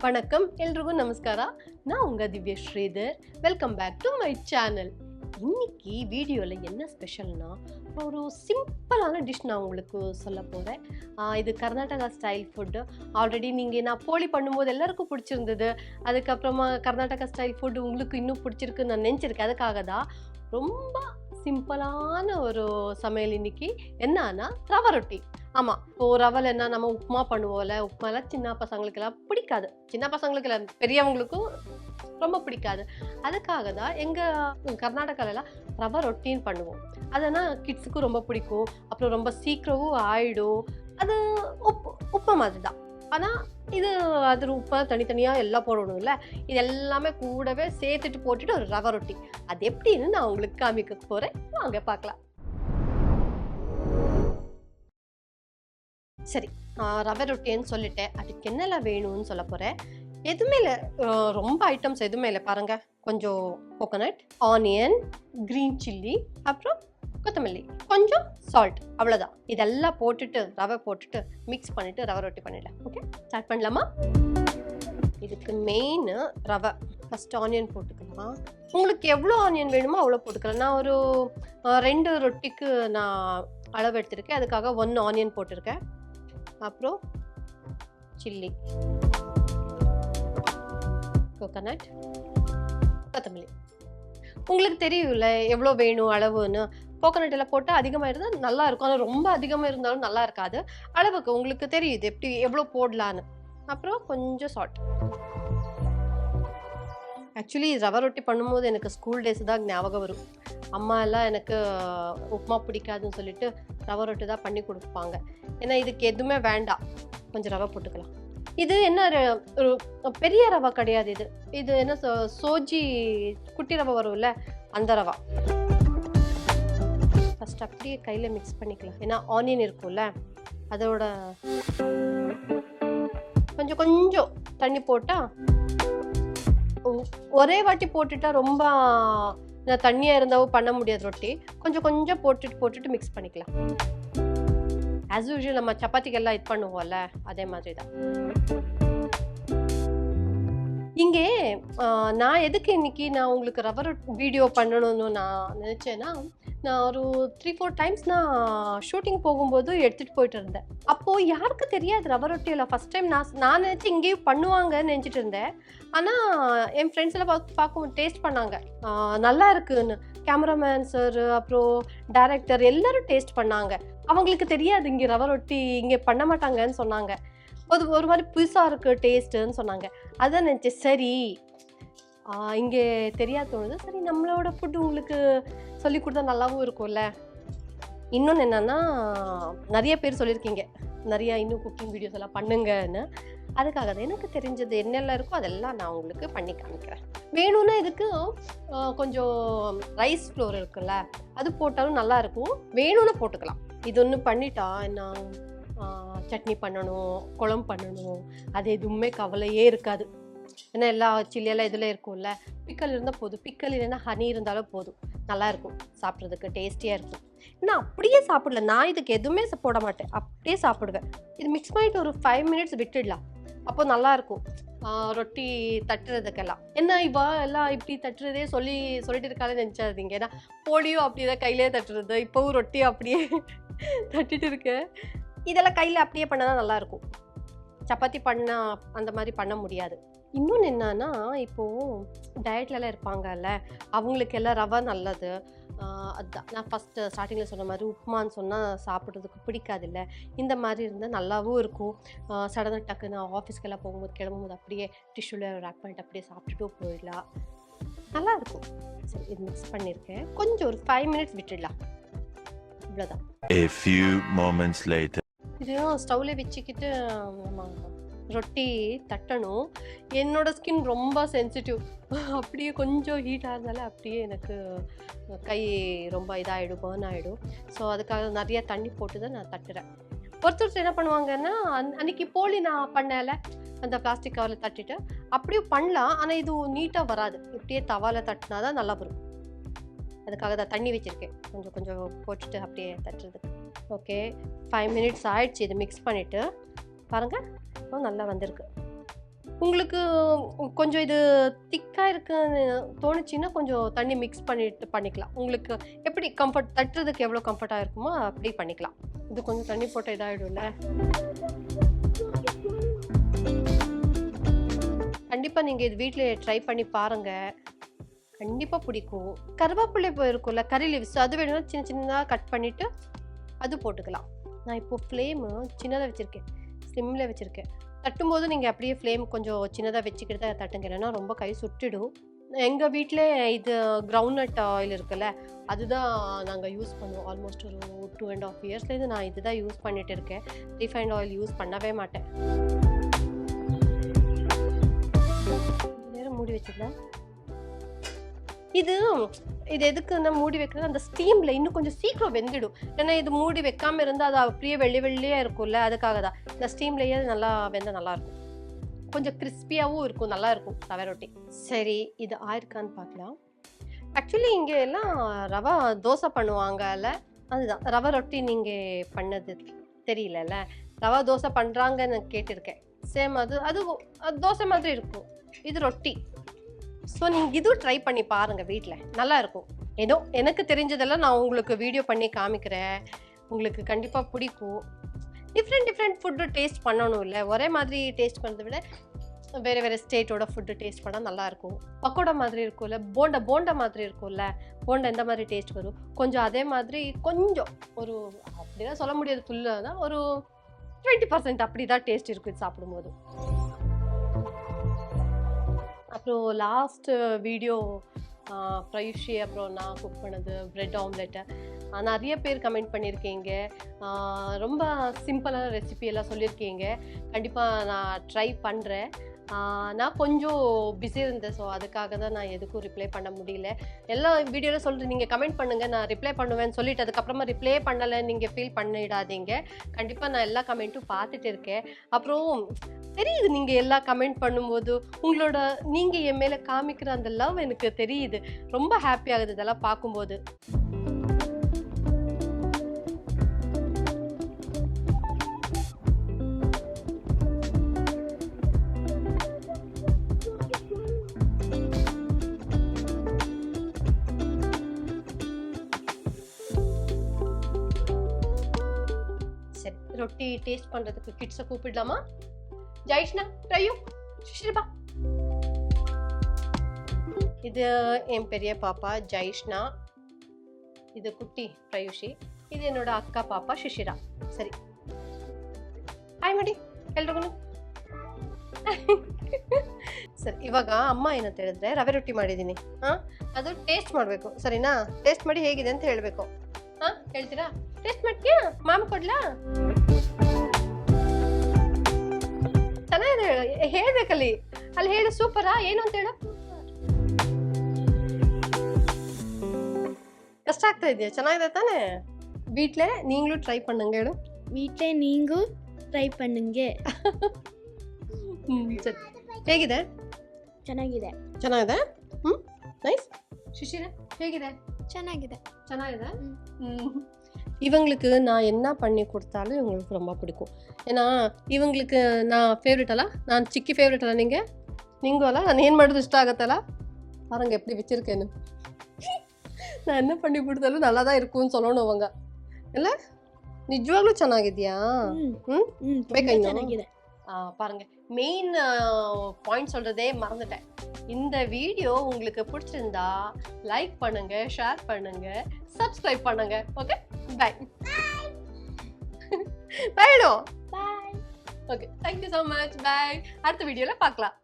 வணக்கம் எல்லರಿಗೂ ನಮಸ್ಕಾರ. நான் உங்க Divya Sridhar. Welcome back to my channel. இன்னைக்கு வீடியோவில் என்ன ஸ்பெஷல்னா ஒரு சிம்பிளான டிஷ் நான் உங்களுக்கு சொல்ல போகிறேன். இது கர்நாடகா ஸ்டைல் ஃபுட்டு. ஆல்ரெடி நான் போலி பண்ணும்போது எல்லாருக்கும் பிடிச்சிருந்தது. அதுக்கப்புறமா கர்நாடகா ஸ்டைல் ஃபுட்டு உங்களுக்கு இன்னும் பிடிச்சிருக்குன்னு நான் நினச்சிருக்கேன். அதுக்காக தான் ரொம்ப சிம்பிளான ஒரு சமையல் இன்னைக்கு. என்னன்னா ரவை ரொட்டி. ஆமாம், இப்போ ரவையில் என்ன நம்ம உப்புமா பண்ணுவோம்ல, உப்புமாலாம் சின்ன பசங்களுக்கெல்லாம் பிடிக்காது. சின்ன பசங்களுக்கு இல்லை, பெரியவங்களுக்கும் ரொம்ப பிடிக்காது. அதுக்காக தான் எங்கள் கர்நாடகாலலாம் ரவை ரொட்டின்னு பண்ணுவோம். அதனால் கிட்ஸுக்கும் ரொம்ப பிடிக்கும். அப்புறம் ரொம்ப சீக்கிரமும் ஆயிடும். அது உப்பு மாதிரி தான். ஆனால் அது உப்பை தனித்தனியாக எல்லாம் போடணும்ல, இது எல்லாமே கூடவே சேர்த்துட்டு போட்டுட்டு ஒரு ரவை ரொட்டி. அது எப்படின்னு நான் உங்களுக்கு காமிக்க போகிறேன். வாங்க பார்க்கலாம். சரி, ரவை ரொட்டின்னு சொல்லிட்டேன். அதுக்கு என்னெல்லாம் வேணும்னு சொல்ல போகிறேன். எதுவுமே இல்லை, ரொம்ப ஐட்டம்ஸ் எதுவுமே இல்லை. பாருங்கள், கொஞ்சம் கோகோனட், ஆனியன், க்ரீன் சில்லி, அப்புறம் கொத்தமல்லி, கொஞ்சம் சால்ட், அவ்வளோதான். இதெல்லாம் போட்டுட்டு ரவை போட்டுட்டு மிக்ஸ் பண்ணிவிட்டு ரவை ரொட்டி பண்ணிடலாம். ஓகே, ஸ்டார்ட் பண்ணலாமா? இதுக்கு மெயின் ரவை. ஃபஸ்ட்டு ஆனியன் போட்டுக்கலாம். உங்களுக்கு எவ்வளோ ஆனியன் வேணுமோ அவ்வளோ போட்டுக்கலாம். நான் ஒரு 2 ரொட்டிக்கு நான் அளவு எடுத்திருக்கேன். அதுக்காக 1 ஆனியன் போட்டிருக்கேன். அப்புறம் சில்லி, கோகோனட், கொத்தமல்லி. உங்களுக்கு தெரியும்ல எவ்வளோ வேணும் அளவுன்னு. கோகோனட் எல்லாம் போட்டால் அதிகமாக இருந்தால் நல்லா இருக்கும். ஆனால் ரொம்ப அதிகமாக இருந்தாலும் நல்லா இருக்காது. அளவுக்கு உங்களுக்கு தெரியுது எப்படி எவ்வளோ போடலான்னு. அப்புறம் கொஞ்சம் சால்ட். ஆக்சுவலி ரவை ரொட்டி பண்ணும்போது எனக்கு ஸ்கூல் டேஸ் தான் ஞாபகம் வரும். அம்மா எல்லாம் எனக்கு உப்புமா பிடிக்காதுன்னு சொல்லிட்டு ரவை ரொட்டி தான் பண்ணி கொடுப்பாங்க. ஏன்னா இதுக்கு எதுவுமே வேண்டாம், கொஞ்சம் ரவை போட்டுக்கலாம். இது என்ன ஒரு பெரிய ரவை கிடையாது. இது என்ன சோஜி குட்டி ரவை வரும்ல, அந்த ரவை. ஃபஸ்ட் அப்படியே கையில் மிக்ஸ் பண்ணிக்கலாம். ஏன்னா ஆனியன் இருக்கும்ல, அதோட கொஞ்சம் கொஞ்சம் தண்ணி போட்டால், ஒரே வாட்டி போட்டுட்டா ரொம்ப தண்ணியாக இருந்தாவும் பண்ண முடியாது ரொட்டி. கொஞ்சம் கொஞ்சம் போட்டுட்டு மிக்ஸ் பண்ணிக்கலாம். ஆஸ் யூஷுவல் நம்ம சப்பாத்திக்கெல்லாம் இது பண்ணுவோம்ல, அதே மாதிரி தான். இங்கே நான் எதுக்கு இன்னைக்கு நான் உங்களுக்கு ரவை வீடியோ பண்ணணும்னு நான் நினச்சேன்னா, நான் ஒரு 3-4 டைம்ஸ் நான் ஷூட்டிங் போகும்போது எடுத்துகிட்டு போயிட்டு இருந்தேன். அப்போது யாருக்கு தெரியாது ரவை ரொட்டியில். ஃபஸ்ட் டைம் நான் நினச்சி இங்கேயும் பண்ணுவாங்கன்னு நினச்சிட்டு இருந்தேன். ஆனால் என் ஃப்ரெண்ட்ஸ் எல்லாம் பார்க்கும் டேஸ்ட் பண்ணாங்க, நல்லா இருக்குன்னு. கேமராமேன் சார், அப்புறம் டைரக்டர் எல்லாரும் டேஸ்ட் பண்ணாங்க. அவங்களுக்கு தெரியாது இங்கே ரவை ரொட்டி இங்கே பண்ண மாட்டாங்கன்னு சொன்னாங்க. ஒரு மாதிரி புதுசாக இருக்குது டேஸ்ட்டுன்னு சொன்னாங்க. அதான் நினச்சேன், சரி இங்கே தெரியாது தோணுது, சரி நம்மளோட ஃபுட்டு உங்களுக்கு சொல்லி கொடுத்தா நல்லாவும் இருக்கும்ல. இன்னொன்று என்னென்னா, நிறைய பேர் சொல்லியிருக்கீங்க நிறையா இன்னும் குக்கிங் வீடியோஸ் எல்லாம் பண்ணுங்கன்னு. அதுக்காக தான் எனக்கு தெரிஞ்சது என்னெல்லாம் இருக்கோ அதெல்லாம் நான் உங்களுக்கு பண்ணி காமிக்கிறேன். வேணும்னா இதுக்கு கொஞ்சம் ரைஸ் ஃப்ளோர் இருக்குல்ல, அது போட்டாலும் நல்லாயிருக்கும். வேணும்னு போட்டுக்கலாம். இது ஒன்று பண்ணிட்டா என்ன, சட்னி பண்ணணும், குழம்பு பண்ணணும், அது எதுவுமே கவலையே இருக்காது. ஏன்னா எல்லா சில்லியெல்லாம் இதில் இருக்கும்ல. பிக்கல் இருந்தால் போதும், பிக்கல் இல்லைன்னா ஹனி இருந்தாலும் போதும், நல்லாயிருக்கும் சாப்பிட்றதுக்கு, டேஸ்டியாக இருக்கும். நான் அப்படியே சாப்பிடல, நான் இதுக்கு எதுவுமே போட மாட்டேன், அப்படியே சாப்பிடுவேன். இது மிக்ஸ் பண்ணிவிட்டு ஒரு 5 மினிட்ஸ் விட்டுடலாம். அப்போ நல்லாயிருக்கும் ரொட்டி தட்டுறதுக்கெல்லாம். என்ன இவா எல்லாம் இப்படி தட்டுறதே சொல்லிட்டு இருக்காதுன்னு நினச்சாதீங்க. ஏன்னா போலியும் அப்படி தான் கையிலே தட்டுறது, இப்போவும் ரொட்டி அப்படியே தட்டிட்டு இருக்கேன். இதெல்லாம் கையில் அப்படியே பண்ணால் தான் நல்லாயிருக்கும். சப்பாத்தி பண்ணால் அந்த மாதிரி பண்ண முடியாது. இன்னொன்று என்னன்னா, இப்போது டயட்லலாம் இருப்பாங்கல்ல, அவங்களுக்கெல்லாம் ரவை நல்லது. அதுதான் நான் ஃபஸ்ட்டு ஸ்டார்டிங்கில் சொன்ன மாதிரி உப்புமான்னு சொன்னால் சாப்பிட்றதுக்கு பிடிக்காது இல்லை. இந்த மாதிரி இருந்தால் நல்லாவும் இருக்கும். சடனாக டக்குன்னு ஆஃபீஸ்க்கெல்லாம் போகும்போது கிளம்பும்போது அப்படியே டிஷ்யூவில் ரேப் பண்ணிட்டு அப்படியே சாப்பிட்டுட்டும் போயிடலாம், நல்லாயிருக்கும். சரி, இது மிக்ஸ் பண்ணியிருக்கேன். கொஞ்சம் ஒரு 5 மினிட்ஸ் விட்டுடலாம், இவ்வளோதான். A few moments later. இதையும் ஸ்டவ்வில் வச்சுக்கிட்டு நம்ம ரொட்டி தட்டணும். என்னோடய ஸ்கின் ரொம்ப சென்சிட்டிவ். அப்படியே கொஞ்சம் ஹீட்டாக இருந்தாலே அப்படியே எனக்கு கை ரொம்ப இதாகிடும், பர்ன் ஆகிடும். ஸோ அதுக்காக நிறையா தண்ணி போட்டு தான் நான் தட்டுறேன். ஒருத்தர் என்ன பண்ணுவாங்கன்னா, அன்றைக்கி போலி நான் பண்ணல, அந்த பிளாஸ்டிக் கவரில் தட்டிட்டு அப்படியும் பண்ணலாம். ஆனால் இது நீட்டாக வராது, இப்படியே தவாவில் தட்டினா தான் நல்லா வரும். அதுக்காக தான் தண்ணி வச்சுருக்கேன், கொஞ்சம் கொஞ்சம் போட்டுட்டு அப்படியே தட்டுறதுக்கு. ஓகே, 5 மினிட்ஸ் ஆயிடுச்சு. இது மிக்ஸ் பண்ணிவிட்டு பாருங்கள், இப்போ நல்லா வந்திருக்கு. உங்களுக்கு கொஞ்சம் இது திக்காக இருக்குன்னு தோணுச்சுன்னா கொஞ்சம் தண்ணி மிக்ஸ் பண்ணிக்கலாம். உங்களுக்கு எப்படி கம்ஃபர்ட், தட்டுறதுக்கு எவ்வளோ கம்ஃபர்ட்டாக இருக்குமோ அப்படி பண்ணிக்கலாம். இது கொஞ்சம் தண்ணி போட்டால் இதாகிடும்ல. கண்டிப்பாக நீங்கள் இது வீட்டில் ட்ரை பண்ணி பாருங்கள், கண்டிப்பாக பிடிக்கும். கருவேப்பிலை இருக்கும்ல, கறி லீவ்ஸ், அது வேணும்னா சின்ன சின்னதாக கட் பண்ணிவிட்டு அது போட்டுக்கலாம். நான் இப்போது ஃப்ளேமு சின்னதாக வச்சுருக்கேன், ஸ்லிம்மில் வச்சுருக்கேன். தட்டும்போது நீங்கள் அப்படியே ஃப்ளேம் கொஞ்சம் சின்னதாக வச்சுக்கிட்டு தான் தட்டுங்க, இல்லைன்னா ரொம்ப கை சுட்டிடும். எங்கள் வீட்டில் இது கிரவுண்ட்நட் ஆயில் இருக்குல்ல, அதுதான் நாங்கள் யூஸ் பண்ணுவோம். ஆல்மோஸ்ட் ஒரு 2.5 இயர்ஸ்லேருந்து நான் இதுதான் யூஸ் பண்ணிகிட்டு இருக்கேன். ரீஃபைண்ட் ஆயில் யூஸ் பண்ணவே மாட்டேன். நேரம் மூடி வச்சுக்கலாம். இது எதுக்குன்னா மூடி வைக்கிறது, அந்த ஸ்டீமில் இன்னும் கொஞ்சம் சீக்கிரம் வெந்துடும். ஏன்னா இது மூடி வைக்காமல் இருந்தால் அது அப்படியே வெள்ளியாக இருக்கும்ல, அதுக்காக தான். இந்த ஸ்டீம்லேயே நல்லா வெந்தால் நல்லாயிருக்கும், கொஞ்சம் கிறிஸ்பியாகவும் இருக்கும், நல்லாயிருக்கும் ரவை ரொட்டி. சரி, இது ஆயிருக்கான்னு பார்க்கலாம். ஆக்சுவலி இங்கே எல்லாம் ரவா தோசை பண்ணுவாங்கல்ல, அதுதான் ரவை ரொட்டி. நீங்கள் பண்ணது தெரியலல்ல, ரவா தோசை பண்ணுறாங்கன்னு கேட்டிருக்கேன். சேம் அது தோசை மாதிரி இருக்கும், இது ரொட்டி. ஸோ நீங்கள் இதுவும் ட்ரை பண்ணி பாருங்கள் வீட்டில், நல்லா இருக்கும். ஏதோ எனக்கு தெரிஞ்சதெல்லாம் நான் உங்களுக்கு வீடியோ பண்ணி காமிக்கிறேன், உங்களுக்கு கண்டிப்பாக பிடிக்கும். டிஃப்ரெண்ட் ஃபுட்டு டேஸ்ட் பண்ணணும் இல்லை, ஒரே மாதிரி டேஸ்ட் பண்ணுறதை விட வேறு ஸ்டேட்டோட ஃபுட்டு டேஸ்ட் பண்ணால் நல்லாயிருக்கும். பக்கோடா மாதிரி இருக்கும்ல, போண்டா மாதிரி இருக்கும்ல, போண்டா எந்த மாதிரி டேஸ்ட் வரும், கொஞ்சம் அதே மாதிரி கொஞ்சம் ஒரு அப்படிதான் சொல்ல முடியாது, ஃபுல்லாக தான் ஒரு 20% அப்படி தான் டேஸ்ட் இருக்கும் இது சாப்பிடும்போது. அப்புறம் லாஸ்ட் வீடியோ ப்ரையுஷி அப்புறம் நான் குக் பண்ணது பிரெட் ஆம்லெட்டை நிறைய பேர் கமெண்ட் பண்ணியிருக்கீங்க. ரொம்ப சிம்பிளான ரெசிபியெல்லாம் சொல்லியிருக்கீங்க. கண்டிப்பாக நான் ட்ரை பண்ணுறேன். நான் கொஞ்சம் பிஸி இருந்தேன், ஸோ அதுக்காக தான் நான் எதுக்கும் ரிப்ளை பண்ண முடியல. எல்லா வீடியோவில் சொல்லிட்டு நீங்கள் கமெண்ட் பண்ணுங்கள், நான் ரிப்ளை பண்ணுவேன்னு சொல்லிட்டு அதுக்கப்புறமா ரிப்ளை பண்ணலை நீங்கள் ஃபீல் பண்ணிடாதீங்க. கண்டிப்பாக நான் எல்லா கமெண்ட்டும் பார்த்துட்டு இருக்கேன். அப்புறம் தெரியுது நீங்கள் எல்லா கமெண்ட் பண்ணும்போது நீங்கள் என் மேலே காமிக்கிற அந்த லவ் எனக்கு தெரியுது, ரொம்ப ஹாப்பி ஆகுது இதெல்லாம் பார்க்கும்போது. சரி, ரொட்டி டேஸ்ட் பண்ணுறதுக்கு கிட்ஸை கூப்பிடலாமா? ஜெய்ஷ்னா, ப்ரையு, சுஷ்ரிபா. இது என் பெரிய பாப்பா ஜெய்ஷ்னா, இது குட்டி ப்ரையுஷி, இது என்னோட ಅಕ್ಕ ಪಾಪ ಶಿಶಿರಾ. ಸರಿ, ಹಾಯ್ ಮಾಡಿ ಎಲ್ರಿಗೂ. ಸರಿ, ಇವಾಗ ಅಮ್ಮ ಏನಂತ ಹೇಳಿದ್ರೆ ರವೆ ರೊಟ್ಟಿ ಮಾಡಿದ್ದೀನಿ. ಅದು ಟೇಸ್ಟ್ ಮಾಡಬೇಕು, ಸರಿನಾ? ಟೇಸ್ಟ್ ಮಾಡಿ ಹೇಗಿದೆ ಅಂತ ಹೇಳಬೇಕು. ಹೇಳ್ತೀರಾ? ಟೇಸ್ಟ್ ಮಾಡ್ತೀಯಾ? ಮಾಮ ಕೊಡ್ಲಾ? ಚೆನ್ನಾಗಿದೆ, ಹೇಳ್ಬೇಕಲ್ಲಿ, ಅಲ್ಲಿ ಹೇಳು. ಸೂಪರಾ? ಏನು ಅಂತ ಹೇಳು. ಕಷ್ಟ ಆಗ್ತಾ ಇದೆಯಾ? ಚೆನ್ನಾಗಿದೆ ತಾನೇ? வீட்டில் நீங்களும் ட்ரை பண்ணுங்க. ಹೇಳು, வீட்டில் நீங்களும் ட்ரை பண்ணுங்க. ಸರಿ, ಹೇಗಿದೆ? ಚೆನ್ನಾಗಿದೆ. ಚೆನ್ನಾಗಿದೆ. நைஸ். சுஷிரா, ಹೇಗಿದೆ? ಚೆನ್ನಾಗಿದೆ. ಚೆನ್ನಾಗಿದೆ. இவங்களுக்கு நான் என்ன பண்ணி கொடுத்தாலும் இவங்களுக்கு ரொம்ப பிடிக்கும். ஏன்னா ಇವಂಗ್ಲಿಕ್ಕೆ நான் ಫೇವ್ರೇಟ್ ಅಲ್ಲ, ನಾನು ಚಿಕ್ಕಿ ಫೇವ್ರೇಟ್ ಅಲ್ಲ, ನಿಂಗೂ ಅಲ್ಲ, ನಾನು ಏನು ಮಾಡೋದು ಇಷ್ಟ ಆಗುತ್ತಲ್ಲ. பாருங்க எப்படி வச்சிருக்கேன்னு. நான் என்ன பண்ணி கொடுத்தாலும் நல்லா தான் இருக்கும்னு சொல்லணும் அவங்க, இல்லை? ನಿಜವಾಗ್ಲೂ ಚೆನ್ನಾಗಿದ್ಯಾ? ಚೆನ್ನಾಗಿದೆ. பாருங்க, மெயின் பாயிண்ட் சொல்றதே மறந்துட்டேன். இந்த வீடியோ உங்களுக்கு பிடிச்சிருந்தா லைக் பண்ணுங்க, ஷேர் பண்ணுங்க, சப்ஸ்கிரைப் பண்ணுங்க. Okay, bye. Bye. Bye. Okay, thank you so much. Bye. அடுத்த வீடியோல பார்க்கலாம்.